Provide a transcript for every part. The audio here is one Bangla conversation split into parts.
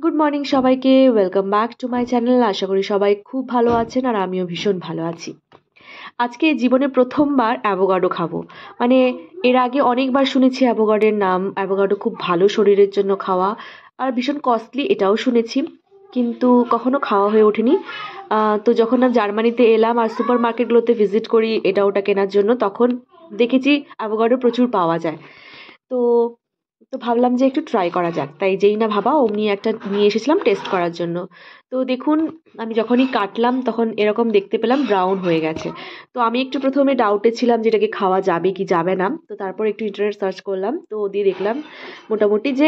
গুড মর্নিং সবাইকে, welcome back to my channel. আশা করি সবাই খুব ভালো আছেন আর আমিও ভীষণ ভালো আছি। আজকে জীবনে প্রথমবার অ্যাভোকাডো খাবো। মানে এর আগে অনেকবার শুনেছি অ্যাভোকাডোর নাম, অ্যাভোকাডো খুব ভালো শরীরের জন্য খাওয়া আর ভীষণ কস্টলি এটাও শুনেছি, কিন্তু কখনো খাওয়া হয়ে ওঠেনি। তো যখন আমি জার্মানিতে এলাম আর সুপার মার্কেটগুলোতে ভিজিট করি এটা ওটা কেনার জন্য, তখন দেখেছি অ্যাভোকাডো প্রচুর পাওয়া যায়। তো তো ভাবলাম যে একটু ট্রাই করা যাক, তাই যেই না ভাবা অমনি একটা নিয়ে এসেছিলাম টেস্ট করার জন্য। তো দেখুন, আমি যখনই কাটলাম তখন এরকম দেখতে পেলাম ব্রাউন হয়ে গেছে। তো আমি একটু প্রথমে ডাউটে ছিলাম যে এটাকে খাওয়া যাবে কি যাবে না, তো তারপর একটু ইন্টারনেট সার্চ করলাম, তো দিয়ে দেখলাম মোটামুটি যে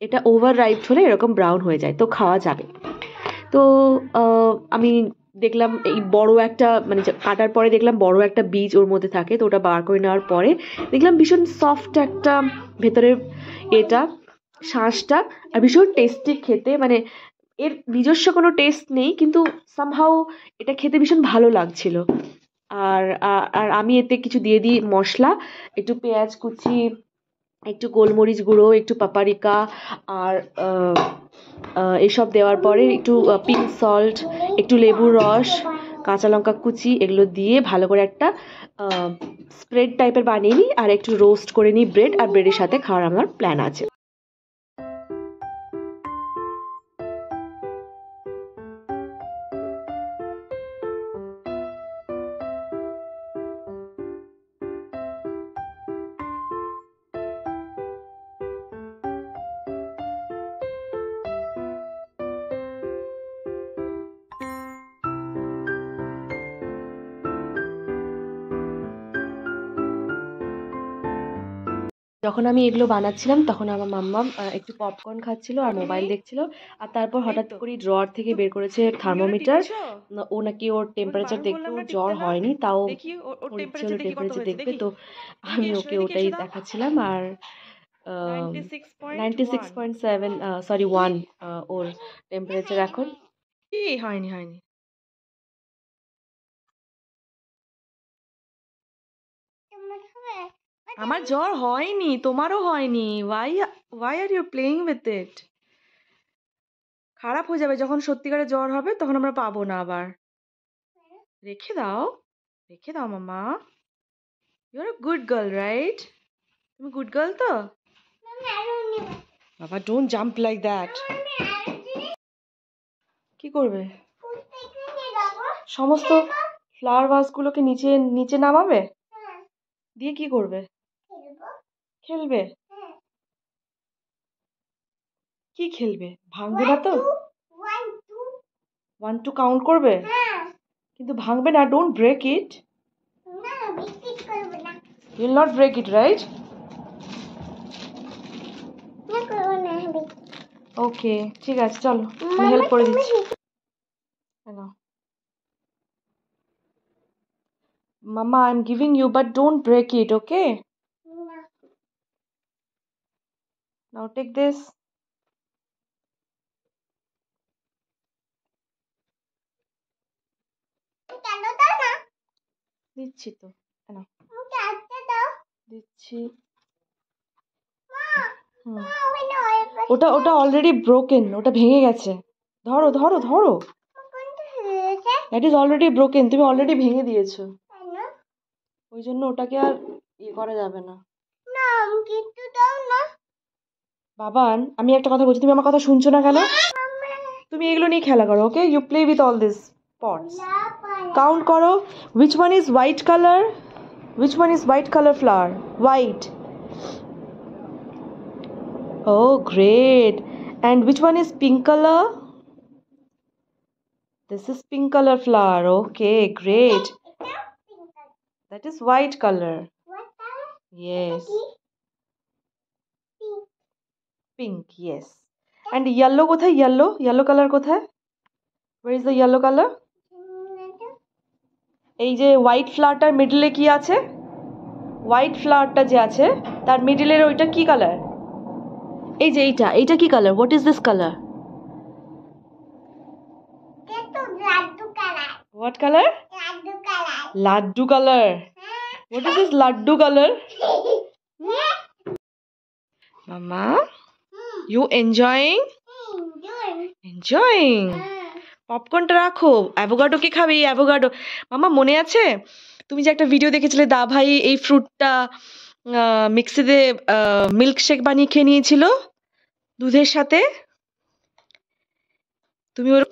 এটা ওভার রাইপড হলে এরকম ব্রাউন হয়ে যায়, তো খাওয়া যাবে। তো আমি দেখলাম এই বড় একটা মানে কাটার পরে দেখলাম বড় একটা বীজ ওর মধ্যে থাকে, তো ওটা বার করে নেওয়ার পরে দেখলাম ভীষণ সফট একটা ভেতরের এটা শাঁসটা, আর ভীষণ টেস্টি খেতে। মানে এর নিজস্ব কোনো টেস্ট নেই, কিন্তু সামহাও এটা খেতে ভীষণ ভালো লাগছিল। আর আর আমি এতে কিছু দিয়ে দিই মশলা, একটু পেঁয়াজ কুচি, একটু গোলমরিচ গুঁড়ো, একটু পাপারিকা, আর এসব দেওয়ার পরে একটু পিঙ্ক সল্ট, একটু লেবুর রস, কাঁচা লঙ্কা কুচি, এগুলো দিয়ে ভালো করে একটা স্প্রেড টাইপের বানিয়ে নিই আর একটু রোস্ট করে নিই ব্রেড, আর ব্রেডের সাথে খাওয়ার আমার প্ল্যান আছে। যখন আমি এগুলো বানাচ্ছিলাম তখন আমার মাম্মা একটু পপকর্ন খাচ্ছিল আর মোবাইল দেখছিল, আর তারপর হঠাৎ করে ড্রয়ার থেকে বের করেছে থার্মোমিটার। ও নাকি ওর টেম্পারেচার দেখতে, ওর জ্বর হয়নি তাও ওর ইচ্ছে হলো টেম্পারেচার দেখবে, তো আমি ওকে ওটাই দেখাচ্ছিলাম। আর 96.7, সরি 1 ওর টেম্পারেচার এখন। হয়নি হয়নি। আমার জ্বর হয়নি, তোমারও হয়নি। Why are you playing with it? খারাপ হয়ে যাবে, যখন সত্যিকারের জ্বর হবে তখন আমরা পাবো না আবার। রেখে দাও, রেখে দাও মামা। You are a good girl, right? তুমি গুড গার্ল তো? বাবা, ডোন্ট জাম্প লাইক দ্যাট। কি করবে? সমস্ত ফ্লাওয়ার ভাসগুলোকে নিচে নিচে নামাবে? দিয়ে কি করবে? খেলবে? কি খেলবে? ভাঙবে না তো? 1 2 কাউন্ট করবে? কিন্তু ভাঙবে না, don't break it. You will not break it, right? Okay, ঠিক আছে, চলো আমি হেল্প করে দিচ্ছি। মামা, I am giving you, but don't break it, okay? Now take this. দিচ্ছি তো, দিচ্ছি। ওটা ওটা অলরেডি ব্রোকেন, ওটা ভেঙে গেছে। ধরো ধরো ধরো, দ্যাট ইজ অলরেডি ব্রোকেন, তুমি অলরেডি ভেঙে দিয়েছো, ওই জন্য ওটাকে আর ইয়ে করা যাবে না। বাবান, আমি একটা কথা বলছি, তুমি আমার কথা শুনছো না কেন? তুমি এগুলো নিয়ে খেলা করো, okay? You play with all this pots. Count করো, which one is white color? Which one is white color flower? White. Oh, great. And which one is pink color? This is pink color flower. Okay, great. That is white color. Yes. Pink, yes. And yellow kothay? Yellow color kothay? Where is the yellow color? এই যে হোয়াইট ফ্লাওয়ারটার মিডলে কি আছে? হোয়াইট ফ্লাওয়ারটা যে আছে তার মিডলের ওইটা কি কালার? এই যে এইটা কি colour? What is this colour? What color? Laddu color. Laddu color. What is this laddu color? Mama, you enjoying? Enjoying. পপকর্নটা রাখো, অ্যাভোকাডো কে খাবে? এই অ্যাভোকাডো মামা মনে আছে তুমি যে একটা ভিডিও দেখেছিলে দা ভাই এই ফ্রুটটা মিক্সিতে মিল্ক শেক বানিয়ে খেয়ে নিয়েছিল দুধের সাথে?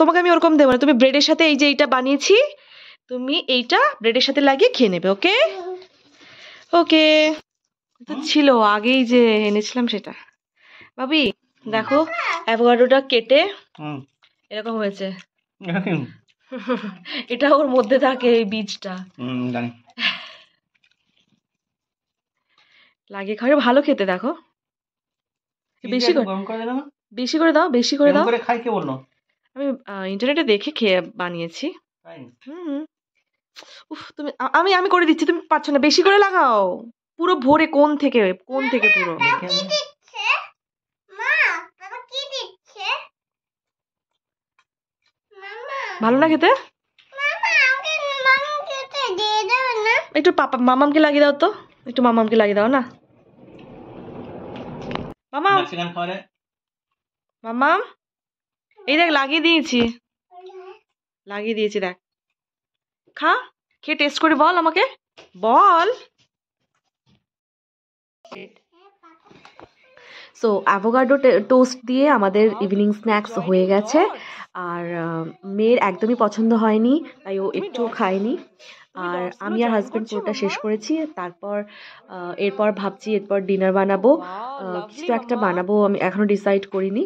তোমাকে আমি ওরকম দেবো না, তুমি ব্রেডের সাথে এই যে এইটা বানিয়েছি, তুমি এইটা ব্রেডের সাথে লাগিয়ে খেয়ে নেবে। ওকে ওকে। তো ছিল আগেই যে এনেছিলাম সেটা। ভাবি দেখো অ্যাভোকাডোটা কেটে এরকম হয়েছে। এটা ওর মধ্যে থাকে এই বীজটা। জানি। লাগিয়ে খাওয়া ভালো খেতে, দেখো বেশি করে গরম করে দিলাম না? বেশি করে দাও, বেশি করে গরম দাও। করে খাই কে বললো? আমি ইন্টারনেটে দেখে খেয়ে বানিয়েছি। তাই? হুম। উফ তুমি আমি আমি করে দিচ্ছি, তুমি পাচ্ছ না, বেশি করে লাগাও। পুরো ভরে কোন থেকে পুরো। দেখে আমি ভালো না খেতে? একটু মামামকে লাগিয়ে দাও তো, একটু মামামকে লাগিয়ে দাও না। মামা মেক্সিকান খাবারে মামাম এই দেখ লাগিয়ে দিয়েছি, দেখ খা, খেয়ে টেস্ট করে বল আমাকে, বল। সো অ্যাভোকাডো টোস্ট দিয়ে আমাদের ইভিনিং স্ন্যাক্স হয়ে গেছে। আর মেয়ের একদমই পছন্দ হয়নি, তাই ও একটুও খায়নি। আর আমি আর হাজব্যান্ড পুরোটা শেষ করেছি। তারপর এরপর ভাবছি এরপর ডিনার বানাবো, কিছু তো একটা বানাবো, আমি এখনো ডিসাইড করিনি।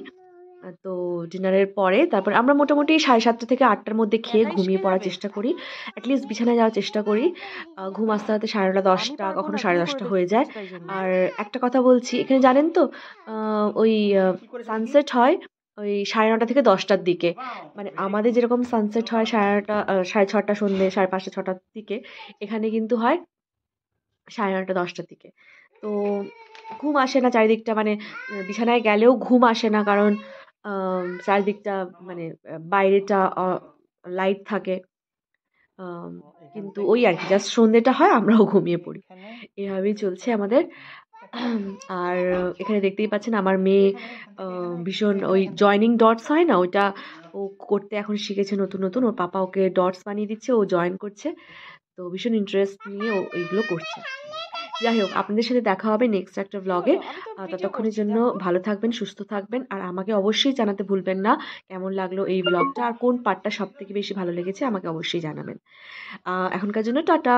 তো ডিনারের পরে তারপর আমরা মোটামুটি 7:30 থেকে 8টার মধ্যে খেয়ে ঘুমিয়ে পড়ার চেষ্টা করি, অ্যাটলিস্ট বিছানায় যাওয়ার চেষ্টা করি। ঘুম আসতে আসতে 9:30 10টা, কখনো 10:30 হয়ে যায়। আর একটা কথা বলছি, এখানে জানেন তো ওই সানসেট হয় ওই 9:30 থেকে 10টার দিকে। মানে আমাদের যেরকম সানসেট হয় 9:30 6:30 সন্ধ্যে 5:30 6টার দিকে, এখানে কিন্তু হয় 9:30 10টার দিকে। তো ঘুম আসে না চারিদিকটা, মানে বিছানায় গেলেও ঘুম আসে না, কারণ চারিদিকটা মানে বাইরেটা লাইট থাকে। কিন্তু ওই আর কি, জাস্ট সন্ধ্যেটা হয় আমরাও ঘুমিয়ে পড়ি, এভাবেই চলছে আমাদের। আর এখানে দেখতেই পাচ্ছেন আমার মেয়ে ভীষণ ওই জয়নিং ডটস হয় না, ওইটা ও করতে এখন শিখেছে নতুন নতুন। ওর পাপা ওকে ডটস বানিয়ে দিচ্ছে, ও জয়েন করছে, তো ভীষণ ইন্টারেস্ট নিয়ে ও এইগুলো করছে। যাই হোক, আপনাদের সাথে দেখা হবে নেক্সট একটা ব্লগে। ততক্ষণের জন্য ভালো থাকবেন, সুস্থ থাকবেন, আর আমাকে অবশ্যই জানাতে ভুলবেন না কেমন লাগলো এই ব্লগটা, আর কোন পার্টটা সব থেকে বেশি ভালো লেগেছে আমাকে অবশ্যই জানাবেন। এখনকার জন্য টাটা।